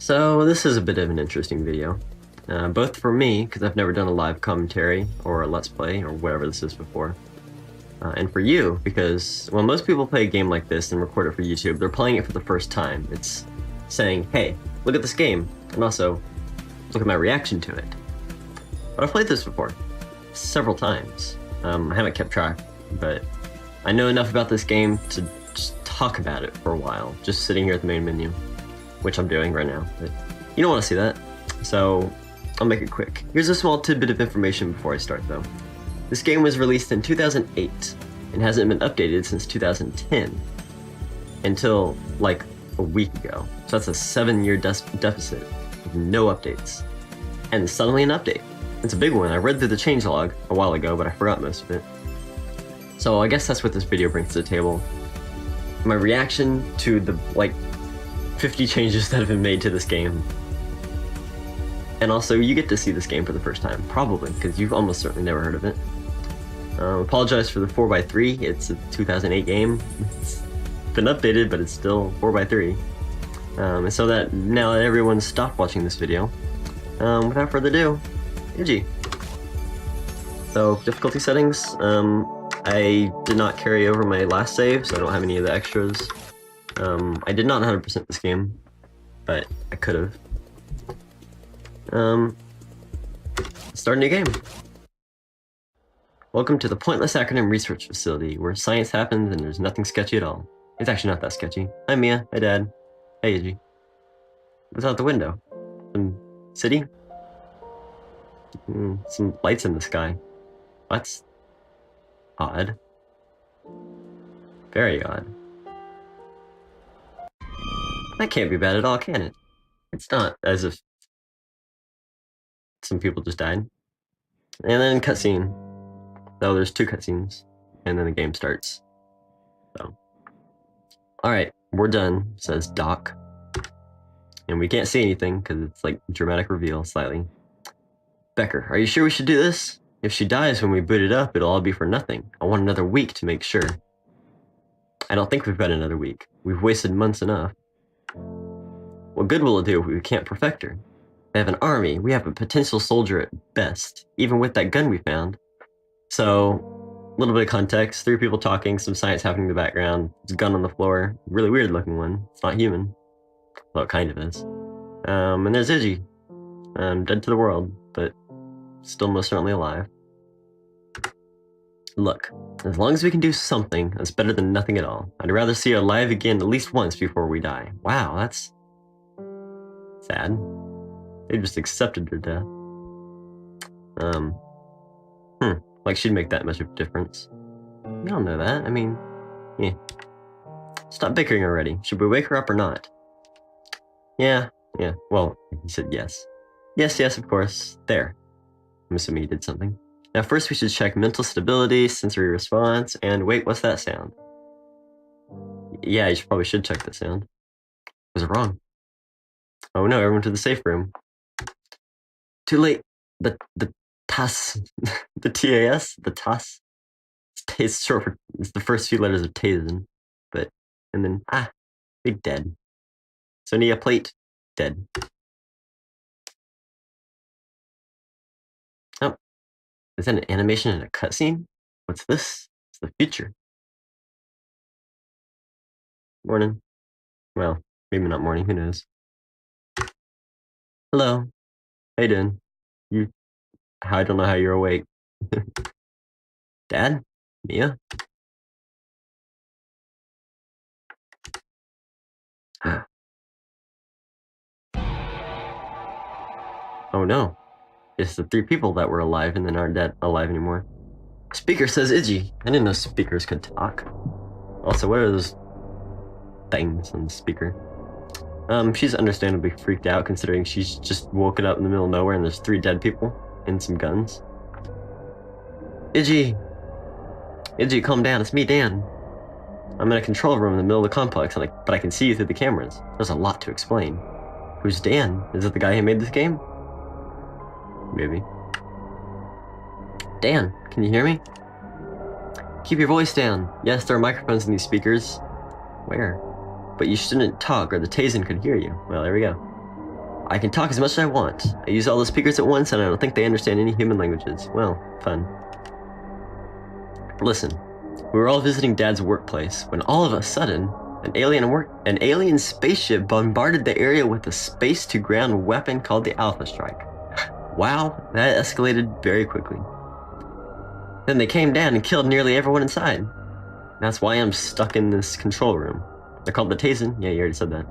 So this is a bit of an interesting video, both for me, because I've never done a live commentary or a let's play or whatever this is before, and for you, because when most people play a game like this and record it for YouTube, they're playing it for the first time. It's saying, hey, look at this game, and also, look at my reaction to it. But I've played this before, several times. I haven't kept track, but I know enough about this game to just talk about it for a while, just sitting here at the main menu, which I'm doing right now, but you don't want to see that, so I'll make it quick. Here's a small tidbit of information before I start though. This game was released in 2008 and hasn't been updated since 2010 until like a week ago. So that's a 7-year deficit with no updates. And suddenly an update. It's a big one. I read through the changelog a while ago, but I forgot most of it. So I guess that's what this video brings to the table. My reaction to the 50 changes that have been made to this game. And also, you get to see this game for the first time, probably, because you've almost certainly never heard of it. Apologize for the 4x3, it's a 2008 game. It's been updated, but it's still 4x3. And so that now that everyone's stopped watching this video, without further ado, Iji. So, difficulty settings, I did not carry over my last save, so I don't have any of the extras. I did not 100% this game, but I could have. Start a new game. Welcome to the Pointless Acronym Research Facility, where science happens and there's nothing sketchy at all. It's actually not that sketchy. Hi Mia, hi Dad. Hey Iji. What's out the window? Some city? Some lights in the sky. That's odd. Very odd. That can't be bad at all, can it? It's not as if some people just died. And then cutscene. So there's 2 cutscenes, and then the game starts. So, alright, we're done, says Doc. And we can't see anything, because it's like dramatic reveal, slightly. Becker, are you sure we should do this? If she dies when we boot it up, it'll all be for nothing. I want another week to make sure. I don't think we've got another week. We've wasted months enough. What good will it do if we can't perfect her? They have an army. We have a potential soldier at best, even with that gun we found. So, a little bit of context. 3 people talking, some science happening in the background. There's a gun on the floor. Really weird looking one. It's not human. Well, it kind of is. And there's Iji. Dead to the world, but still most certainly alive. Look, as long as we can do something, that's better than nothing at all. I'd rather see her alive again at least once before we die. Wow, that's sad. They just accepted her death. Like she'd make that much of a difference. You don't know that. I mean, yeah. Stop bickering already. Should we wake her up or not? Yeah. Well, he said yes. Yes, of course. There. I'm assuming he did something. Now first we should check mental stability, sensory response, and wait, what's that sound? Yeah, you probably should check that sound. Was it wrong? Oh no, everyone to the safe room. Too late. The TAS. The TAS? The TAS? It's short for, it's the first few letters of Tazen. But, and then, they dead. Sonia plate, dead. Oh. Is that an animation in a cutscene? What's this? It's the future. Morning. Well, maybe not morning, who knows. Hello. How you doing? I don't know how you're awake. Dad? Mia? Oh no. It's the 3 people that were alive and then aren't alive anymore. Speaker says Iji. I didn't know speakers could talk. Also, what are those things on the speaker? She's understandably freaked out considering she's just woken up in the middle of nowhere and there's 3 dead people and some guns. Iji, calm down. It's me, Dan. I'm in a control room in the middle of the complex, but I can see you through the cameras. There's a lot to explain. Who's Dan? Is it the guy who made this game? Maybe. Dan, can you hear me? Keep your voice down. Yes, there are microphones in these speakers. Where? But you shouldn't talk or the Tazen could hear you. Well, there we go. I can talk as much as I want. I use all the speakers at once, and I don't think they understand any human languages. Well, fun. Listen, we were all visiting Dad's workplace when all of a sudden, an alien spaceship bombarded the area with a space-to-ground weapon called the Alpha Strike. Wow, that escalated very quickly. Then they came down and killed nearly everyone inside. That's why I'm stuck in this control room. They're called the Tazen. Yeah, you already said that.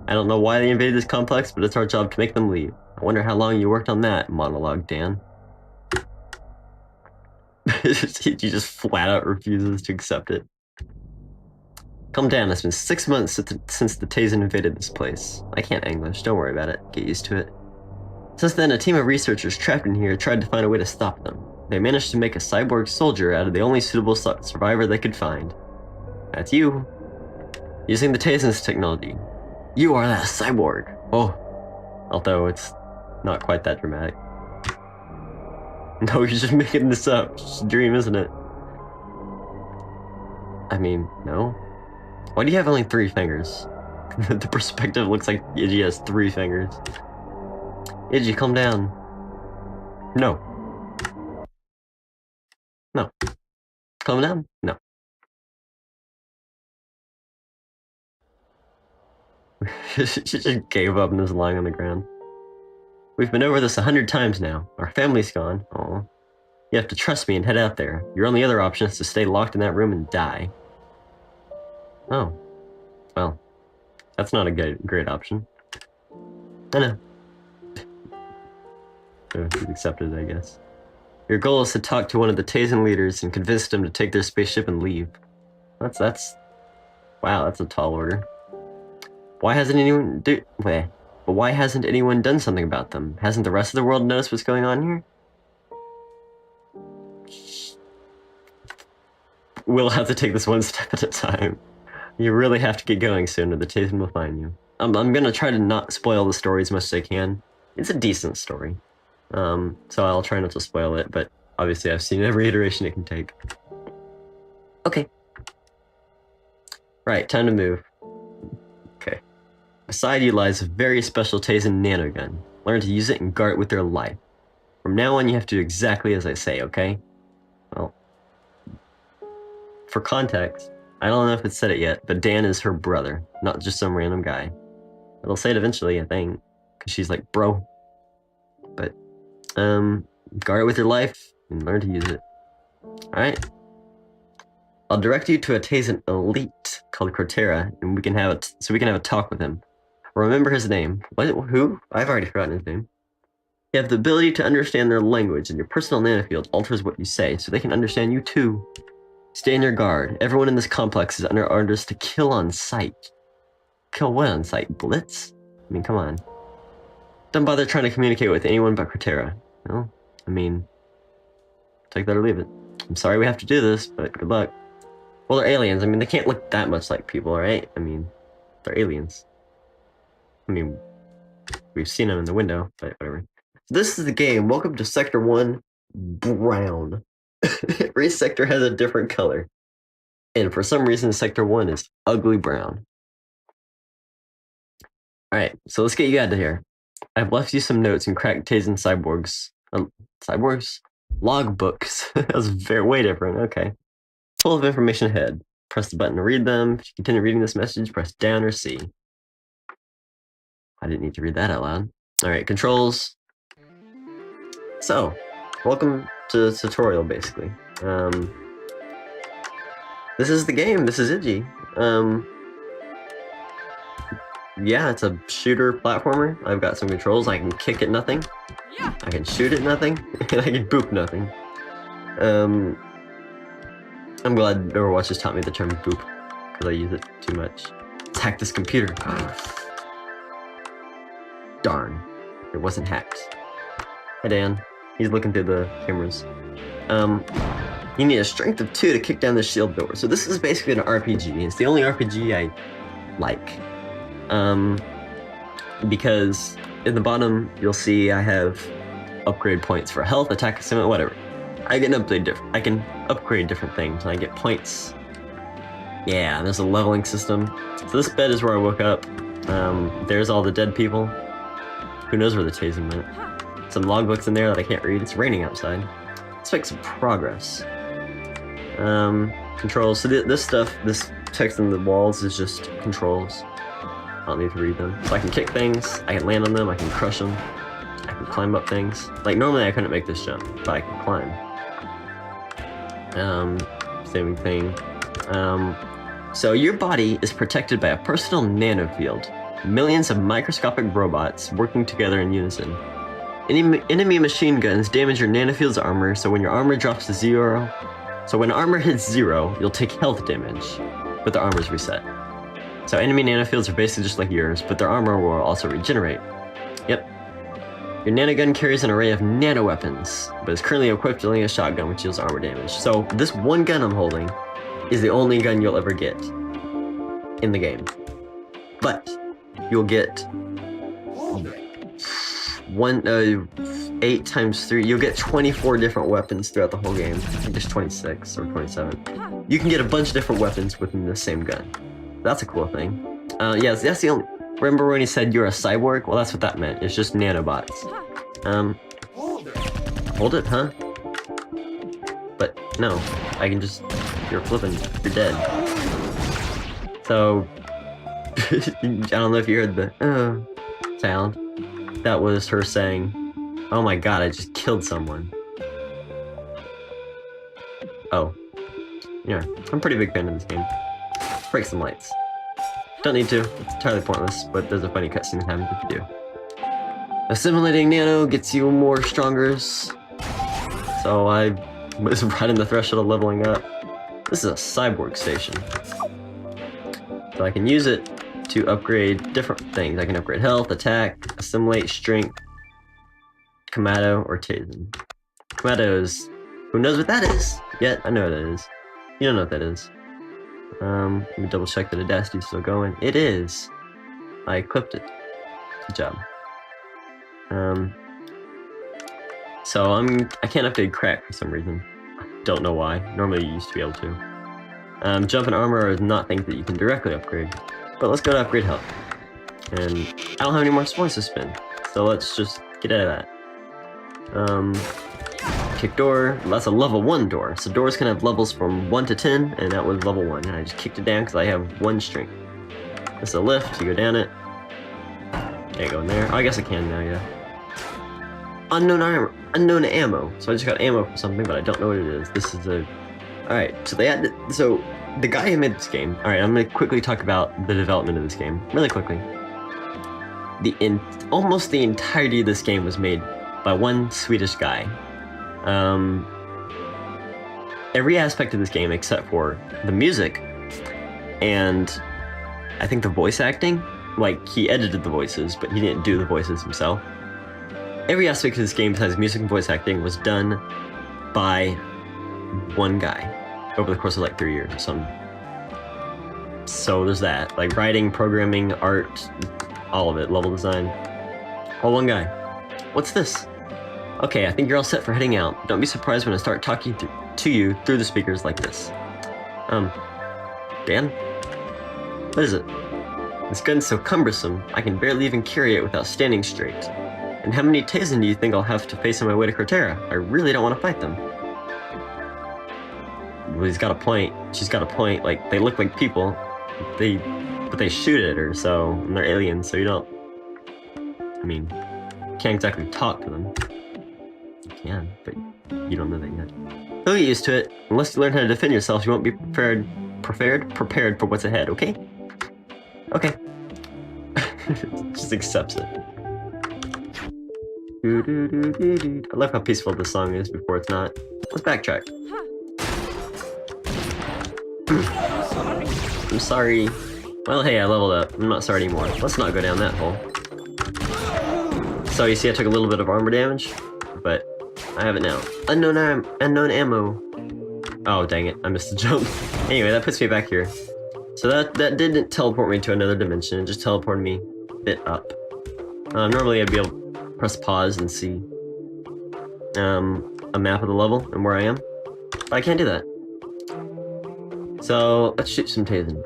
I don't know why they invaded this complex, but it's our job to make them leave. I wonder how long you worked on that monologue, Dan. He just flat out refuses to accept it. Calm down, it's been 6 months since the Tazen invaded this place. I can't English, don't worry about it. Get used to it. Since then, a team of researchers trapped in here tried to find a way to stop them. They managed to make a cyborg soldier out of the only suitable survivor they could find. That's you. Using the Tazen's technology. You are that cyborg. Oh. Although it's not quite that dramatic. No, you're just making this up. It's just a dream, isn't it? I mean, no. Why do you have only 3 fingers? The perspective looks like Iggy has 3 fingers. Iggy, calm down. No. No. Calm down? No. She just gave up and is lying on the ground. We've been over this 100 times now. Our family's gone. Aw. You have to trust me and head out there. Your only other option is to stay locked in that room and die. Oh. Well. That's not a great option. I know. So he's accepted, I guess. Your goal is to talk to one of the Tazen leaders and convince them to take their spaceship and leave. Wow, that's a tall order. Why hasn't anyone But why hasn't anyone done something about them? Hasn't the rest of the world noticed what's going on here? We'll have to take this one step at a time. You really have to get going soon or the Tazen will find you. I'm gonna try to not spoil the story as much as I can. It's a decent story. So I'll try not to spoil it, but obviously I've seen every iteration it can take. Okay. Right, time to move. Okay. Beside you lies a very special Tazen nanogun. Learn to use it and guard it with your life. From now on, you have to do exactly as I say, okay? Well, for context, I don't know if it said it yet, but Dan is her brother, not just some random guy. It'll say it eventually, I think, because she's like, bro. But, guard it with your life and learn to use it. Alright? I'll direct you to a Tazen elite called Cortera, and we can have a talk with him. Remember his name. Who? I've already forgotten his name. You have the ability to understand their language, and your personal nanofield alters what you say, so they can understand you too. Stay on your guard. Everyone in this complex is under orders to kill on sight. Kill what on sight? Blitz? I mean, come on. Don't bother trying to communicate with anyone but Cortera. Well, I mean, take that or leave it. I'm sorry we have to do this, but good luck. Well, they're aliens. I mean, they can't look that much like people, right? I mean, they're aliens. I mean, we've seen them in the window, but whatever. This is the game. Welcome to Sector 1, Brown. Every sector has a different color. And for some reason, Sector 1 is ugly brown. Alright, so let's get you out of here. I've left you some notes in cracked Tazen cyborgs. Cyborgs? Logbooks. That's way different. Okay. Full of information ahead. Press the button to read them. If you continue reading this message, press down or C. I didn't need to read that out loud. Alright, controls. So, welcome to the tutorial, basically. This is the game. This is Iggy. Yeah, it's a shooter platformer. I've got some controls. I can kick at nothing. Yeah. I can shoot at nothing. And I can boop nothing. I'm glad Overwatch has taught me the term boop, because I use it too much. Let's hack this computer. Darn. It wasn't hacked. Hi, Dan. He's looking through the cameras. You need a strength of 2 to kick down the shield door. So this is basically an RPG. It's the only RPG I like. Because in the bottom, you'll see I have upgrade points for health, attack, stamina, whatever. I can upgrade different things, and I get points. Yeah, there's a leveling system. So this bed is where I woke up. There's all the dead people. Who knows where the tasing went? Some logbooks in there that I can't read. It's raining outside. Let's make some progress. Controls. So this stuff, this text on the walls is just controls. I don't need to read them. So I can kick things, I can land on them, I can crush them, I can climb up things. Like normally I couldn't make this jump, but I can climb. Same thing. So your body is protected by a personal nanofield. Millions of microscopic robots working together in unison. Enemy machine guns damage your nanofield's armor, so when your armor drops to 0, so when armor hits 0, you'll take health damage, but the armor's reset. So enemy nanofields are basically just like yours, but their armor will also regenerate. Yep. Your nanogun carries an array of nano weapons, but is currently equipped only a shotgun which deals armor damage. So this one gun I'm holding is the only gun you'll ever get in the game. But you'll get 8 times 3, you'll get 24 different weapons throughout the whole game. I think there's 26 or 27. You can get a bunch of different weapons within the same gun. That's a cool thing. Yes, that's the only... Remember when he said you're a cyborg? Well, that's what that meant. It's just nanobots. Hold it, huh? But no, I can just... You're flipping. You're dead. So... I don't know if you heard the sound. That was her saying, "Oh my god, I just killed someone." Oh. Yeah, I'm a pretty big fan of this game. Break some lights. Don't need to, it's entirely pointless, but there's a funny cutscene that happens if you do. Assimilating nano gets you more strongers. So I was right in the threshold of leveling up. This is a cyborg station. So I can use it to upgrade different things. I can upgrade health, attack, assimilate, strength, Kamado, or Tazen. Kamado is... Who knows what that is? Yet, I know what that is. You don't know what that is. Let me double check that Audacity's still going. It is. I equipped it. Good job. So I can't upgrade crack for some reason. Don't know why. Normally you used to be able to. Jump and armor are not things that you can directly upgrade. But let's go to upgrade health. And I don't have any more points to spend. So let's just get out of that. Kick door. That's a level 1 door. So doors can have levels from 1 to 10, and that was level 1. And I just kicked it down because I have 1 strength. This is a lift. You go down it. Can't go in there. Oh, I guess I can now, yeah. Unknown armor. Unknown ammo. So I just got ammo for something, but I don't know what it is. This is a... Alright, so they had... So... The guy who made this game... Alright, I'm going to quickly talk about the development of this game. Really quickly. Almost the entirety of this game was made by one Swedish guy. Every aspect of this game except for the music and I think the voice acting. Like, he edited the voices, but he didn't do the voices himself. Every aspect of this game besides music and voice acting was done by one guy. Over the course of like 3 years or something. So there's that. Like writing, programming, art, all of it, level design. All one guy. What's this? Okay, I think you're all set for heading out. Don't be surprised when I start talking to you through the speakers like this. Dan? What is it? This gun's so cumbersome, I can barely even carry it without standing straight. And how many Tazen do you think I'll have to face on my way to Cortera? I really don't want to fight them. Well, he's got a point. She's got a point. Like, they look like people. But they shoot at her, so... And they're aliens, so you don't... I mean... Can't exactly talk to them. You can, but you don't know that yet. You'll get used to it. Unless you learn how to defend yourself, you won't be prepared for what's ahead, okay? Okay. Just accepts it. I love how peaceful this song is before it's not. Let's backtrack. I'm sorry. Well, hey, I leveled up. I'm not sorry anymore. Let's not go down that hole. So you see I took a little bit of armor damage, but I have it now. Unknown ammo. Oh, dang it. I missed the jump. Anyway, that puts me back here. So that didn't teleport me to another dimension. It just teleported me a bit up. Normally I'd be able to press pause and see a map of the level and where I am. But I can't do that. So let's shoot some Tazen.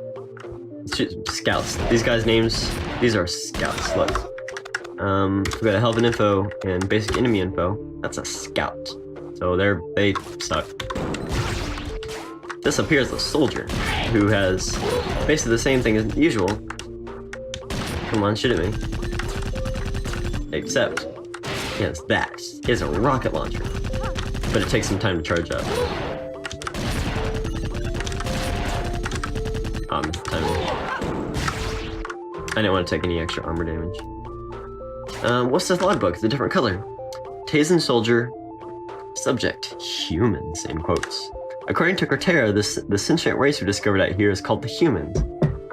Let's shoot some scouts. These guys' names, these are scouts. Look. We got health and info and basic enemy info. That's a scout. So they suck. This up here is a soldier who has basically the same thing as usual. Come on, shoot at me. Except he has that. He has a rocket launcher, but it takes some time to charge up. I didn't want to take any extra armor damage. What's this logbook? It's a different color. Tazen soldier. Subject. Humans, in quotes. According to Cortera, the sentient race we discovered out here is called the humans.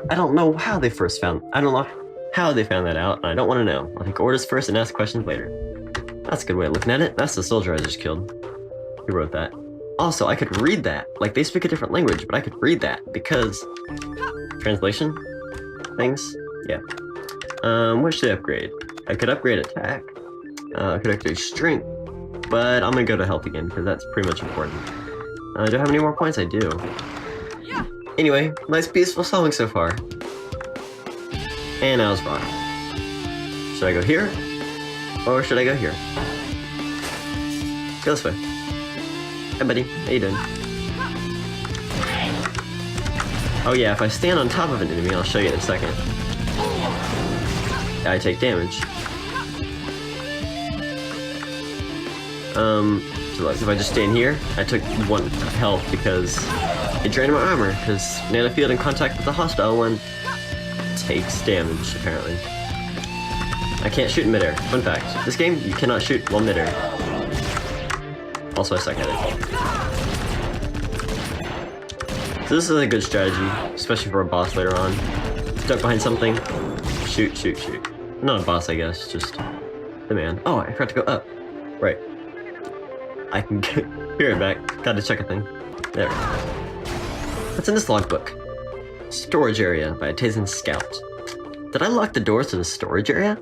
I don't know how they found that out, and I don't want to know. I'll take orders first and ask questions later. That's a good way of looking at it. That's the soldier I just killed. Who wrote that? Also, I could read that. Like, they speak a different language, but I could read that because... Translation? Things? Yeah. What should I upgrade? I could upgrade attack. I could upgrade strength. But I'm gonna go to health again, because that's pretty much important. Do I have any more points? I do. Anyway, nice peaceful solving so far. And I was wrong. Should I go here? Or should I go here? Go this way. Hey buddy, how you doing? Oh yeah, if I stand on top of an enemy, I'll show you in a second. I take damage. So like, if I just stand here, I took 1 health because it drained my armor, because nanofield in contact with the hostile one takes damage, apparently. I can't shoot in midair. Fun fact, this game, you cannot shoot while midair. Also, I suck at it. So this is a good strategy, especially for a boss later on. Stuck behind something, shoot, shoot, shoot. Not a boss, I guess, just the man. Oh, I forgot to go up. Right. I can be right back. Gotta check a thing. There. What's in this logbook? Storage area by a Tazen scout. Did I lock the doors to the storage area?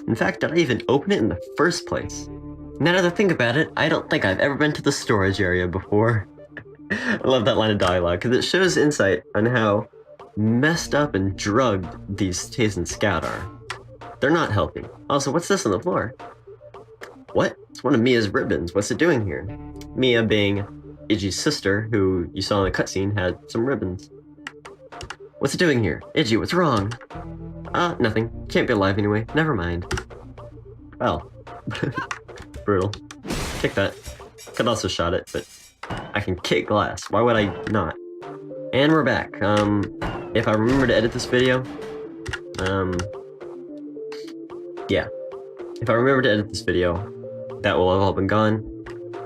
In fact, did I even open it in the first place? Now that I think about it, I don't think I've ever been to the storage area before. I love that line of dialogue, because it shows insight on how messed up and drugged these Tazen scout are. They're not healthy. Also, what's this on the floor? What? It's one of Mia's ribbons. What's it doing here? Mia being Iggy's sister, who you saw in the cutscene, had some ribbons. What's it doing here? Iggy, what's wrong? Nothing. Can't be alive anyway. Never mind. Well. Brutal. Kick that. Could also shot it, but I can kick glass. Why would I not? And we're back. If I remember to edit this video, yeah. If I remember to edit this video, that will have all been gone.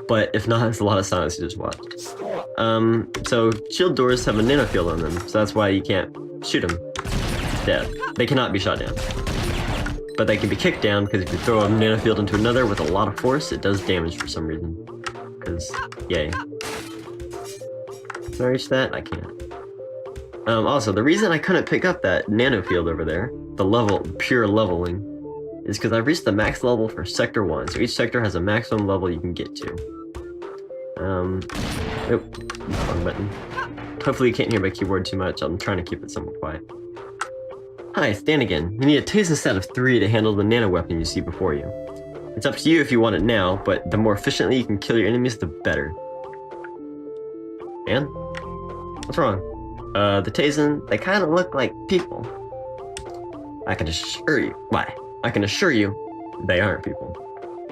But if not, it's a lot of silence you just watched. So shield doors have a nanofield on them, so that's why you can't shoot them dead. They cannot be shot down. But they can be kicked down, because if you throw a nanofield into another with a lot of force, it does damage for some reason. Because, yay. Can I reach that? I can't. Also, the reason I couldn't pick up that nanofield over there, the pure leveling, is because I've reached the max level for Sector 1, so each sector has a maximum level you can get to. Nope, wrong button. Hopefully you can't hear my keyboard too much, I'm trying to keep it somewhat quiet. Hi, it's Dan again. You need a Tazen set of 3 to handle the nano weapon you see before you. It's up to you if you want it now, but the more efficiently you can kill your enemies, the better. And? What's wrong? The Tazen, they kind of look like people. I can assure you, they aren't people.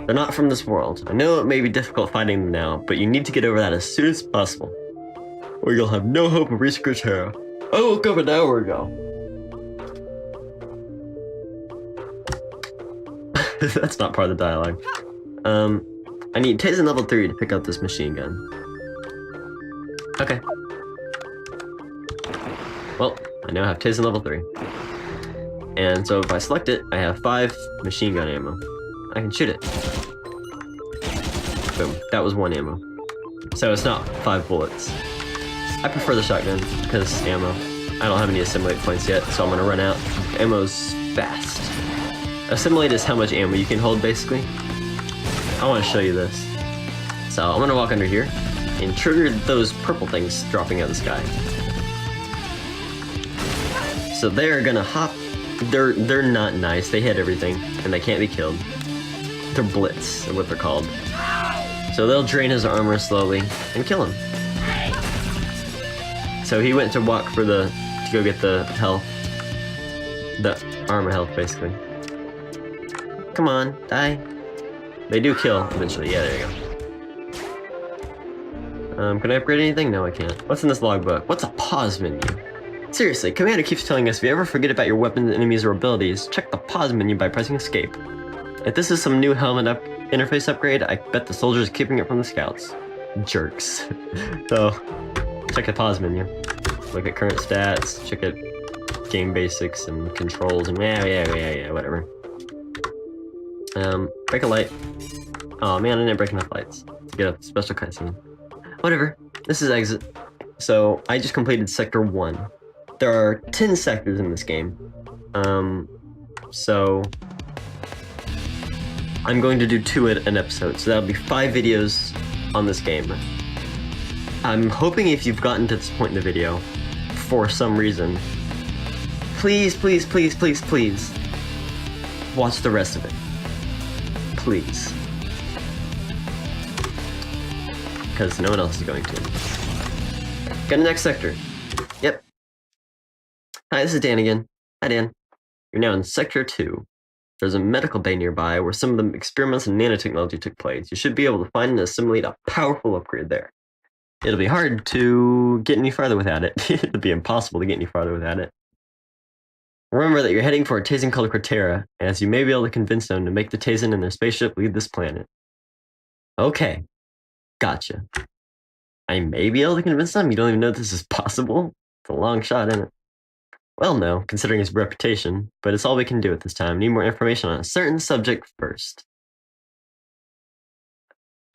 They're not from this world. I know it may be difficult fighting them now, but you need to get over that as soon as possible, or you'll have no hope of reaching Cortera. I woke up an hour ago. That's not part of the dialogue. I need Tazen level 3 to pick up this machine gun. Okay. Well, I now have Tazen level 3. And so if I select it, I have 5 machine gun ammo. I can shoot it. Boom. That was 1 ammo. So it's not 5 bullets. I prefer the shotgun, because ammo. I don't have any assimilate points yet, so I'm gonna run out. Ammo's fast. Assimilate is how much ammo you can hold, basically. I want to show you this. So I'm gonna walk under here and trigger those purple things dropping out of the sky. So they're gonna hop they're not nice. They hit everything, and they can't be killed. They're blitz, is what they're called. So they'll drain his armor slowly and kill him. So he went to walk for to go get the health. The armor health, basically. Come on, die. They do kill eventually. Yeah, there you go. Can I upgrade anything? No, I can't. What's in this logbook? What's a pause menu? Seriously, Commander keeps telling us if you ever forget about your weapons, enemies, or abilities, check the pause menu by pressing escape. If this is some new helmet interface upgrade, I bet the soldiers are keeping it from the scouts. Jerks. So, check the pause menu. Look at current stats, check at game basics and controls, and yeah, whatever. Break a light. Oh man, I didn't break enough lights to get a special cutscene. Whatever, this is exit. So, I just completed Sector 1. There are 10 sectors in this game. So I'm going to do 2 an episode, so that'll be 5 videos on this game. I'm hoping if you've gotten to this point in the video, for some reason, please, please, please, please, please, watch the rest of it. Please. Because no one else is going to. Got the next sector. Yep. Hi, this is Dan again. Hi, Dan. You're now in Sector 2. There's a medical bay nearby where some of the experiments in nanotechnology took place. You should be able to find and assimilate a powerful upgrade there. It'll be hard to get any farther without it. It'll be impossible to get any farther without it. Remember that you're heading for a Tazen called Cratera, as you may be able to convince them to make the Tazen and their spaceship leave this planet. Okay. Gotcha. I may be able to convince them? You don't even know this is possible? It's a long shot, isn't it? Well, no, considering his reputation, but it's all we can do at this time. Need more information on a certain subject first.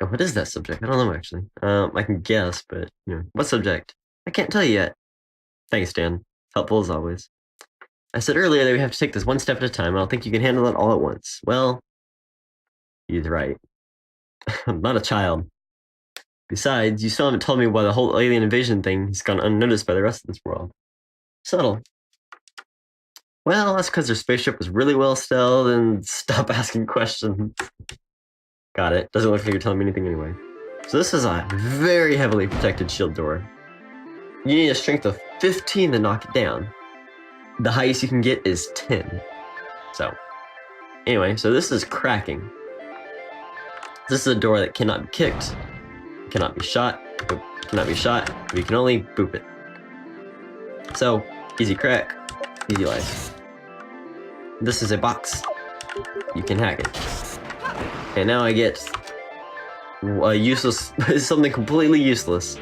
Oh, what is that subject? I don't know, actually. I can guess, but, what subject? I can't tell you yet. Thanks, Dan. Helpful as always. I said earlier that we have to take this one step at a time. I don't think you can handle it all at once. Well, he's right. I'm not a child. Besides, you still haven't told me why the whole alien invasion thing has gone unnoticed by the rest of this world. Subtle. Well, that's because their spaceship was really well stealthed, and stop asking questions. Got it. Doesn't look like you're telling me anything anyway. So this is a very heavily protected shield door. You need a strength of 15 to knock it down. The highest you can get is 10. So, anyway, so this is cracking. This is a door that cannot be kicked, cannot be shot, cannot be shot, but you can only boop it. So, easy crack, easy life. This is a box. You can hack it. And now I get a useless, something completely useless,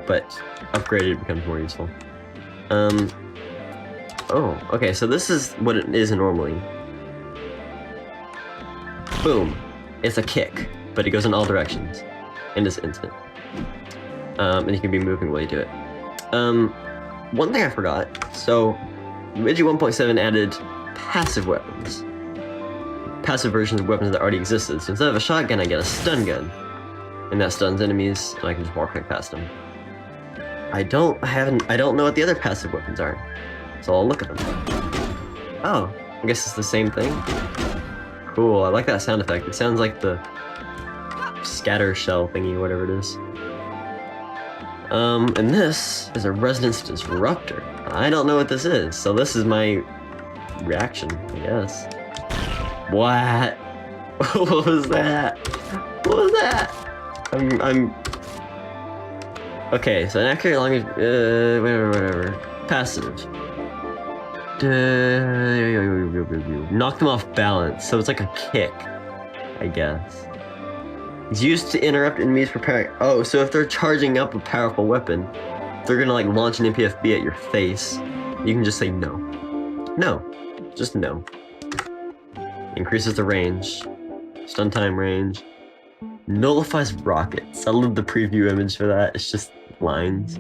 but upgraded becomes more useful. Oh, okay, so this is what it is normally. Boom. It's a kick, but it goes in all directions. And it's instant. And you can be moving while you do it. One thing I forgot. So, Rigi 1.7 added passive weapons. Passive versions of weapons that already existed. So instead of a shotgun, I get a stun gun. And that stuns enemies, and I can just walk right past them. I don't know what the other passive weapons are. So I'll look at them. Oh, I guess it's the same thing. Cool, I like that sound effect. It sounds like the scatter shell thingy, whatever it is. And this is a resonance disruptor. I don't know what this is, so this is my reaction, I guess. What? What was that? What was that? I'm... Okay, so an accurate long... whatever. Passive. Knock them off balance, so it's like a kick, I guess. It's used to interrupt enemies preparing. Oh, so if they're charging up a powerful weapon, they're gonna like launch an MPFB at your face. You can just say no. No. Just no. Increases the range. Stun time range. Nullifies rockets. I love the preview image for that. It's just lines.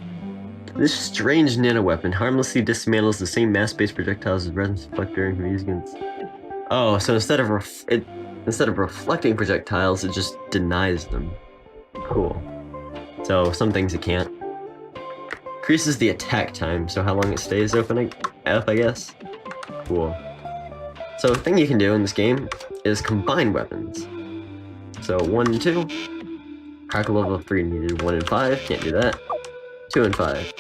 This strange nano-weapon harmlessly dismantles the same mass-based projectiles as resonance deflector and can be used against... Oh, so instead of reflecting projectiles, it just denies them. Cool. So some things it can't. Increases the attack time, so how long it stays open up, I guess. Cool. So the thing you can do in this game is combine weapons. So 1 and 2. Crack level 3 needed. 1 and 5. Can't do that. 2 and 5.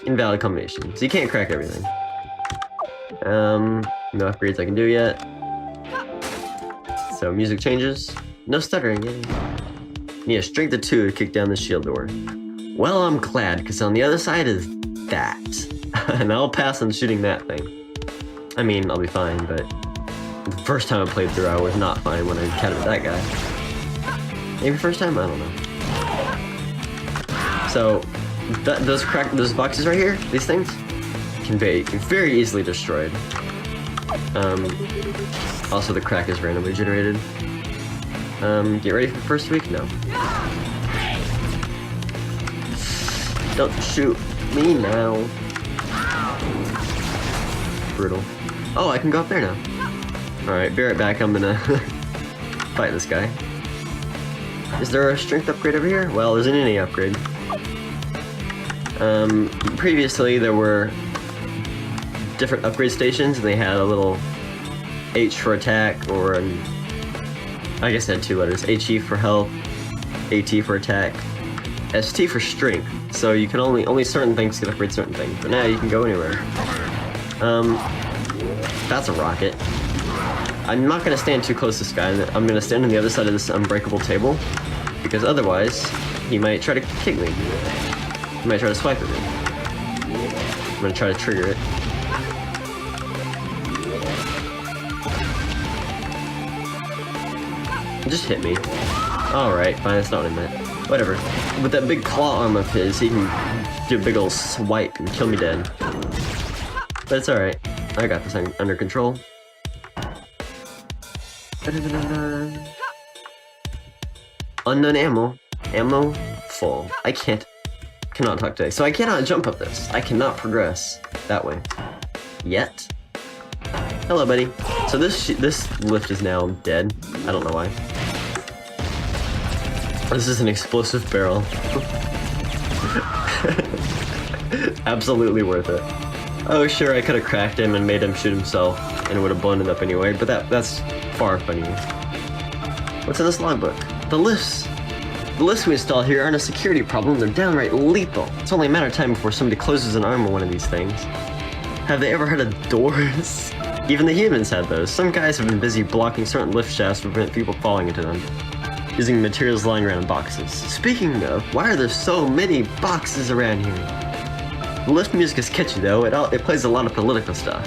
Invalid combination. So you can't crack everything. No upgrades I can do yet. So music changes. No stuttering. Yay. Need a strength of 2 to kick down the shield door. Well, I'm glad, because on the other side is that. And I'll pass on shooting that thing. I mean, I'll be fine, but the first time I played through, I was not fine when I encountered that guy. Maybe first time? I don't know. So, those boxes right here, these things, can be very easily destroyed. Also, the crack is randomly generated. Get ready for the first week? No. Don't shoot me now. Brutal. Oh, I can go up there now. Alright, be right back. I'm gonna fight this guy. Is there a strength upgrade over here? Well, there isn't any upgrade. Previously there were different upgrade stations, and they had a little H for attack, or an... I guess it had 2 letters. HE for health, AT for attack, ST for strength. So you can only certain things can upgrade certain things. But now you can go anywhere. That's a rocket. I'm not gonna stand too close to this guy. I'm gonna stand on the other side of this unbreakable table, because otherwise he might try to kick me. He might try to swipe at me. I'm gonna try to trigger it. Just hit me. Alright, fine, that's not what I meant. Whatever. With that big claw arm of his, he can do a big ol' swipe and kill me dead. But it's alright. I got this under control. Unknown ammo. Ammo full. I cannot talk today. So I cannot jump up this. I cannot progress that way. Yet. Hello, buddy. So this lift is now dead. I don't know why. This is an explosive barrel. Absolutely worth it. Oh, sure, I could have cracked him and made him shoot himself, and it would have blown it up anyway, but that's far funnier. What's in this logbook? The lifts! The lifts we installed here aren't a security problem, they're downright lethal. It's only a matter of time before somebody closes an arm on one of these things. Have they ever heard of doors? Even the humans had those. Some guys have been busy blocking certain lift shafts to prevent people falling into them, using materials lying around in boxes. Speaking of, why are there so many boxes around here? The lift music is catchy though, it plays a lot of political stuff.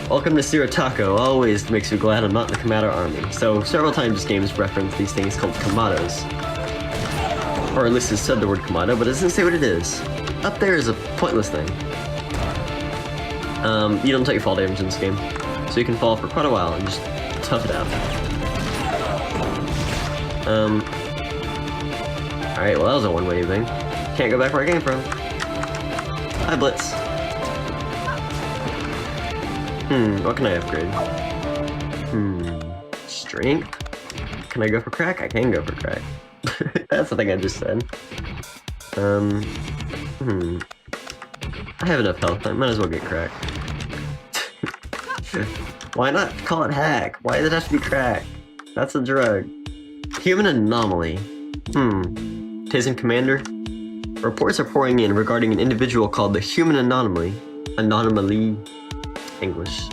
Welcome to Sirotako, always makes me glad I'm not in the Kamado army. So several times this game has referenced these things called Kamados. Or at least it said the word Kamado, but it doesn't say what it is. Up there is a pointless thing. You don't take fall damage in this game, so you can fall for quite a while and just tough it out. Alright, well that was a one-way thing. Can't go back where I came from. Hi, Blitz. What can I upgrade? Strength? Can I go for crack? I can go for crack. That's the thing I just said. I have enough health, I might as well get crack. Why not call it hack? Why does it have to be crack? That's a drug. Human anomaly. Tazen Commander? Reports are pouring in regarding an individual called the Human Anomaly. English.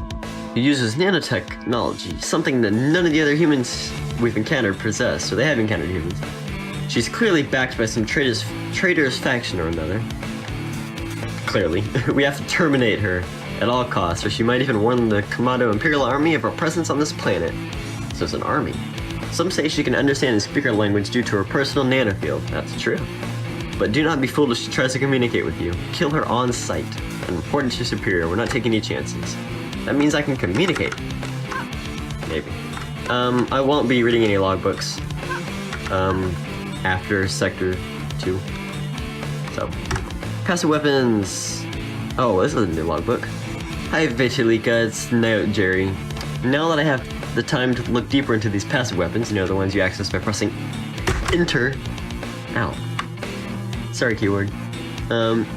Who uses nanotechnology, something that none of the other humans we've encountered possess, or they have encountered humans. She's clearly backed by some traitorous faction or another. Clearly. We have to terminate her at all costs, or she might even warn the Kamado Imperial Army of her presence on this planet. So it's an army. Some say she can understand and speak our language due to her personal nanofield. That's true. But do not be fooled if she tries to communicate with you. Kill her on sight and report it to your superior. We're not taking any chances. That means I can communicate. Maybe. I won't be reading any logbooks after Sector 2. So, passive weapons. Oh, this is a new logbook. Hi, Vitalika, it's Jerry. Now that I have the time to look deeper into these passive weapons, you know, the ones you access by pressing Enter. Ow. Sorry, keyword.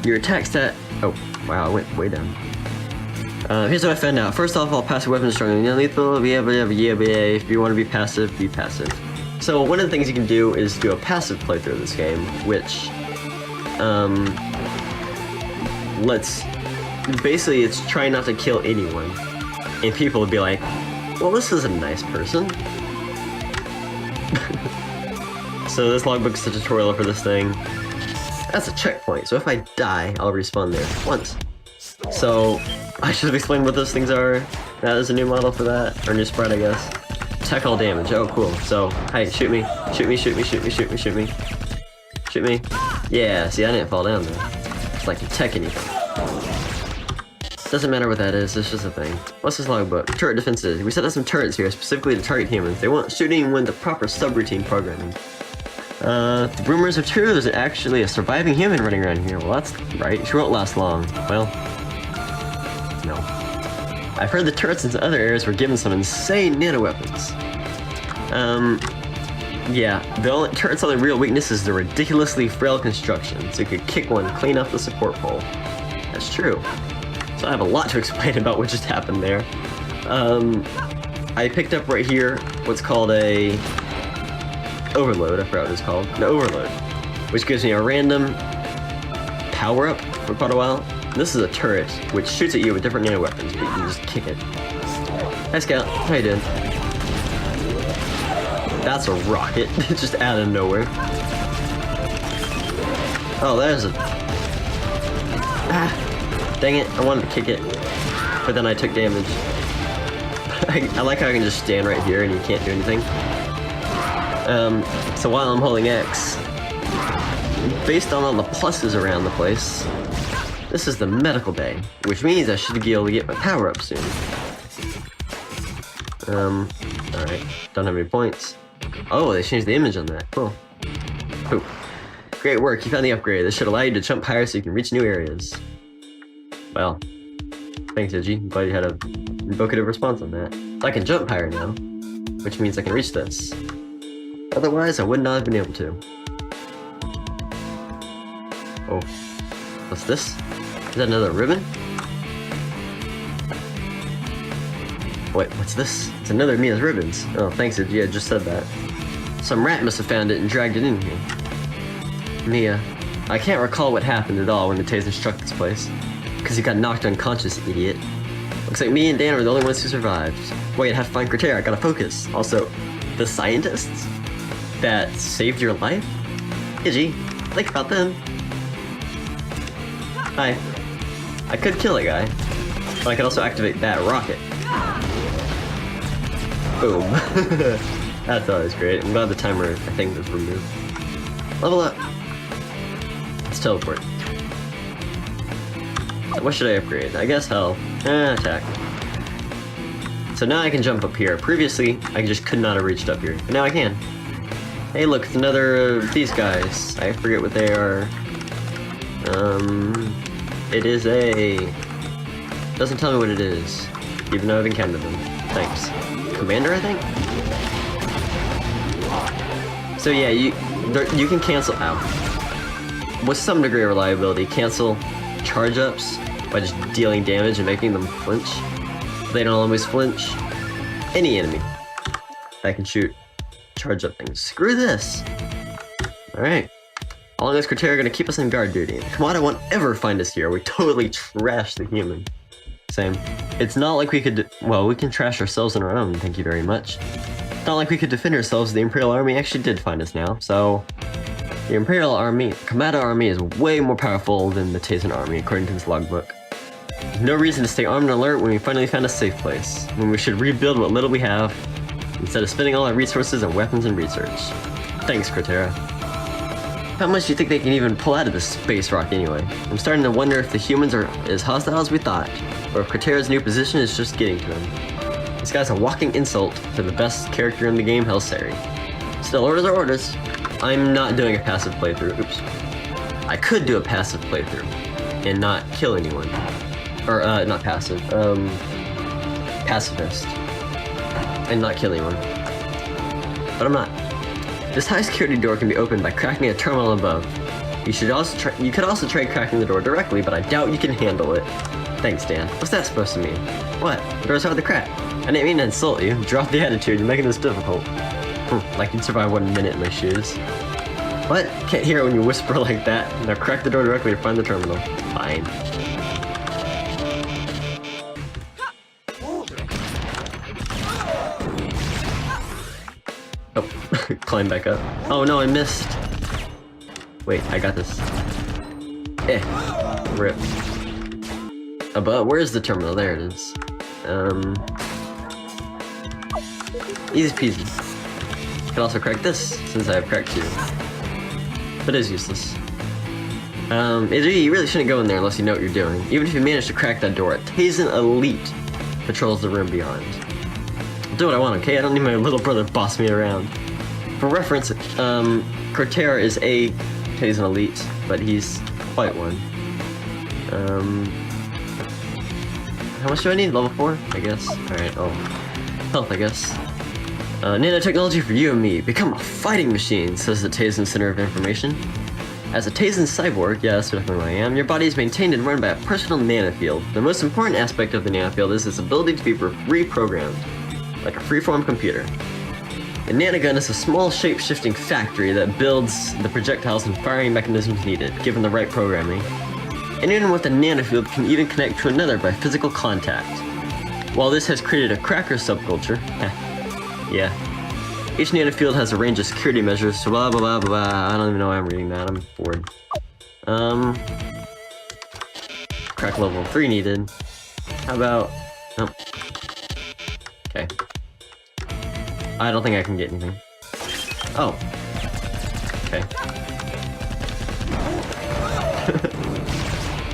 Your attack stat... Oh, wow, I went way down. Here's what I found out. First off, all passive weapons are strong and lethal. Yeah. If you want to be passive, be passive. So one of the things you can do is do a passive playthrough of this game, which, basically it's trying not to kill anyone. And people would be like, well, this is a nice person. So this logbook is a tutorial for this thing. That's a checkpoint, so if I die, I'll respawn there once. So, I should have explained what those things are. That is a new model for that, or new sprite, I guess. Attack all damage, oh cool. So, hey, shoot me. Shoot me. Shoot me. Yeah, see, I didn't fall down there. It's like you tech anything. Doesn't matter what that is, it's just a thing. What's this logbook? Turret defenses. We set up some turrets here specifically to target humans. They won't shoot anyone with the proper subroutine programming. The rumors are true, there's actually a surviving human running around here. Well, that's right, she won't last long. Well, no. I've heard the turrets in other areas were given some insane nano weapons. Yeah, the turret's only real weakness is the ridiculously frail construction, so you could kick one clean off the support pole. That's true. So I have a lot to explain about what just happened there. I picked up right here what's called a overload, I forgot what it's called. An overload, which gives me a random power-up for quite a while. This is a turret, which shoots at you with different nano weapons, but you can just kick it. Hi Scout, how you doing? That's a rocket, just out of nowhere. Oh, there's a... Ah, dang it, I wanted to kick it, but then I took damage. I like how I can just stand right here and you can't do anything. So while I'm holding X, based on all the pluses around the place, this is the medical bay, which means I should be able to get my power up soon. Alright, don't have any points. Oh, they changed the image on that, cool. Ooh. Great work, you found the upgrade. This should allow you to jump higher so you can reach new areas. Well, thanks Iggy, I'm glad you had a invocative response on that. So I can jump higher now, which means I can reach this. Otherwise, I would not have been able to. Oh. What's this? Is that another ribbon? Wait, what's this? It's another Mia's ribbons. Oh, thanks, Iggy, I just said that. Some rat must have found it and dragged it in here. Mia, I can't recall what happened at all when the taser struck this place. Because he got knocked unconscious, idiot. Looks like me and Dan are the only ones who survived. Wait, I have to find Cratera, I gotta focus. Also, the scientists that saved your life? Iggy, think about them. Hi. I could kill a guy, but I could also activate that rocket. Boom. That's always great. I'm glad the timer, I think, was removed. Level up. Let's teleport. What should I upgrade? I guess health. Attack. So now I can jump up here. Previously, I just could not have reached up here, but now I can. Hey look, it's another of these guys. I forget what they are. It is a... Doesn't tell me what it is, even though I've encountered them. Thanks. Commander, I think? So yeah, you can cancel out. With some degree of reliability, cancel charge-ups by just dealing damage and making them flinch. They don't always flinch. Any enemy that can shoot charge-up things. Screw this! Alright. How long is Cratera gonna keep us on guard duty? Kamada won't ever find us here. We totally trash the human. Same. It's not like we could... Well, we can trash ourselves on our own, thank you very much. It's not like we could defend ourselves. The Imperial Army actually did find us now, so... The Imperial Army, Kamada Army, is way more powerful than the Taisen Army, according to this logbook. There's no reason to stay armed and alert when we finally found a safe place, when we should rebuild what little we have, instead of spending all our resources on weapons and research. Thanks, Cratera. How much do you think they can even pull out of this space rock anyway? I'm starting to wonder if the humans are as hostile as we thought, or if Cratera's new position is just getting to him. This guy's a walking insult to the best character in the game, Helsari. Still, orders are orders. I'm not doing a passive playthrough. Oops. I could do a passive playthrough and not kill anyone. Or, not passive. Pacifist. And not kill anyone. But I'm not. This high security door can be opened by cracking a terminal above. You could also try cracking the door directly, but I doubt you can handle it. Thanks, Dan. What's that supposed to mean? What? The door's hard to crack. I didn't mean to insult you. Drop the attitude. You're making this difficult. Like you'd survive 1 minute in my shoes. What? Can't hear it when you whisper like that. Now crack the door directly to find the terminal. Fine. Oh, climb back up. Oh no, I missed. Wait, I got this. Rip. But where's the terminal? There it is. Easy peasy. Can also crack this, since I have cracked 2. But it is useless. You really shouldn't go in there unless you know what you're doing. Even if you manage to crack that door, a Taisen Elite patrols the room beyond. I'll do what I want, okay? I don't need my little brother boss me around. For reference, Cortera is a Taisen Elite, but he's quite one. How much do I need? Level 4? I guess. Alright, health, I guess. Nanotechnology for you and me. Become a fighting machine, says the Taisen Center of Information. As a Taisen cyborg, yeah, that's definitely what I am, your body is maintained and run by a personal nanofield. The most important aspect of the nanofield is its ability to be reprogrammed, like a freeform computer. The nanogun is a small shape-shifting factory that builds the projectiles and firing mechanisms needed, given the right programming. Anyone with a nanofield can even connect to another by physical contact. While this has created a cracker subculture, yeah. Each nanofield has a range of security measures, so blah blah blah blah blah. I don't even know why I'm reading that, I'm bored. Crack level 3 needed. How about... Oh. Okay. I don't think I can get anything. Oh. Okay.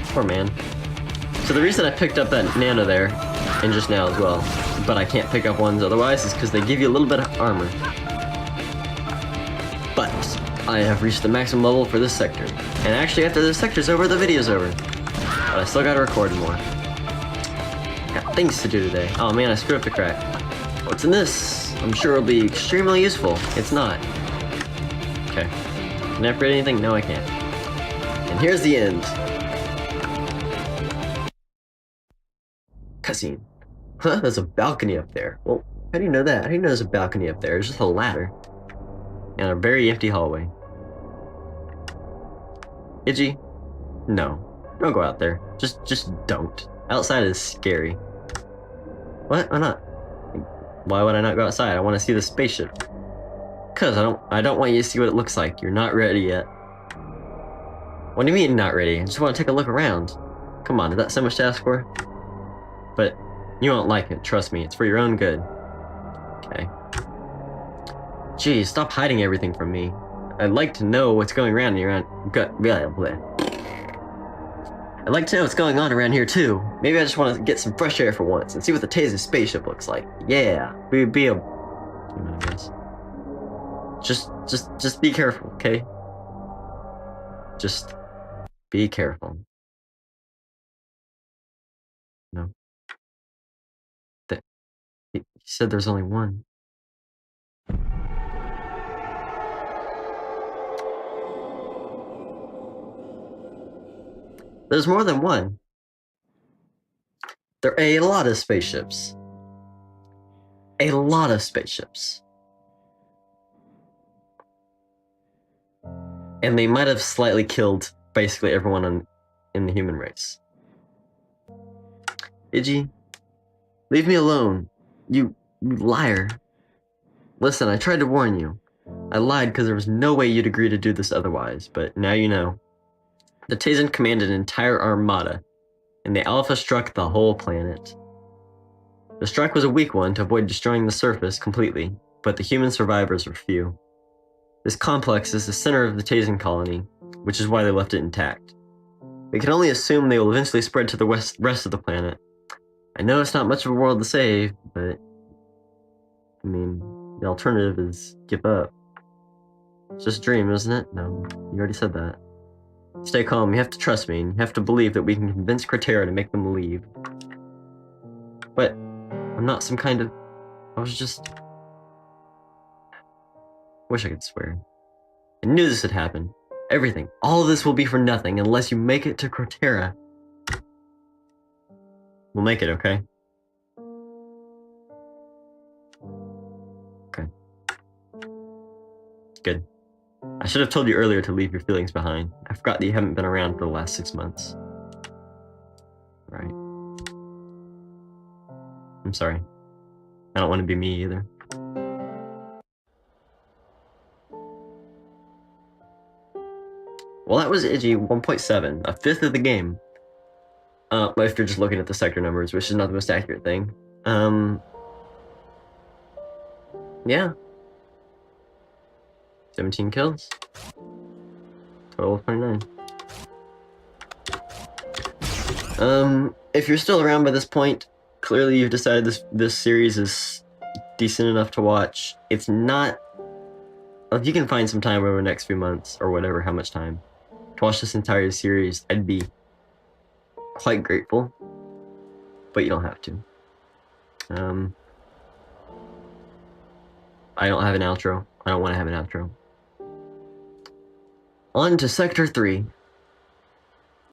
Poor man. So the reason I picked up that nano there, and just now as well, but I can't pick up ones otherwise, is because they give you a little bit of armor. But I have reached the maximum level for this sector. And actually after this sector's over, the video's over. But I still gotta record more. Got things to do today. Oh man, I screwed up the crack. What's in this? I'm sure it'll be extremely useful. It's not. Okay. Can I upgrade anything? No, I can't. And here's the end. Cutscene. Huh? There's a balcony up there. Well, how do you know that? How do you know there's a balcony up there? There's just a ladder. And a very empty hallway. Iggy? No. Don't go out there. Just don't. Outside is scary. What? Why not? Why would I not go outside? I want to see the spaceship. Cause I don't want you to see what it looks like. You're not ready yet. What do you mean not ready? I just want to take a look around. Come on, is that so much to ask for? But you won't like it, trust me. It's for your own good. Okay. Geez, stop hiding everything from me. I'd like to know what's going around in your gut. Blah, blah. I'd like to know what's going on around here too. Maybe I just want to get some fresh air for once and see what the Taisen spaceship looks like. Yeah, we'd be a... I guess. Just be careful, okay? Just be careful. No. He said there's only one. There's more than one. There are a lot of spaceships. A lot of spaceships. And they might have slightly killed basically everyone in the human race. Iggy, leave me alone. You liar. Listen, I tried to warn you. I lied because there was no way you'd agree to do this otherwise, but now you know. The Taisen commanded an entire armada, and the Alpha struck the whole planet. The strike was a weak one to avoid destroying the surface completely, but the human survivors were few. This complex is the center of the Taisen colony, which is why they left it intact. We can only assume they will eventually spread to the rest of the planet. I know it's not much of a world to save, but... I mean, the alternative is give up. It's just a dream, isn't it? No, you already said that. Stay calm, you have to trust me, and you have to believe that we can convince Cortera to make them leave. But, I'm not some kind of... I was just... Wish I could swear. I knew this would happen. Everything. All of this will be for nothing unless you make it to Cortera. We'll make it, okay? Okay. Good. I should have told you earlier to leave your feelings behind. I forgot that you haven't been around for the last 6 months. Right. I'm sorry. I don't want to be me either. Well, that was Iji 1.7, a fifth of the game. If you're just looking at the sector numbers, which is not the most accurate thing. Yeah. 17 kills. Total of 29. If you're still around by this point, clearly you've decided this series is decent enough to watch. It's not... If you can find some time over the next few months, or whatever, how much time, to watch this entire series, I'd be quite grateful. But you don't have to. I don't have an outro. I don't want to have an outro. On to Sector 3.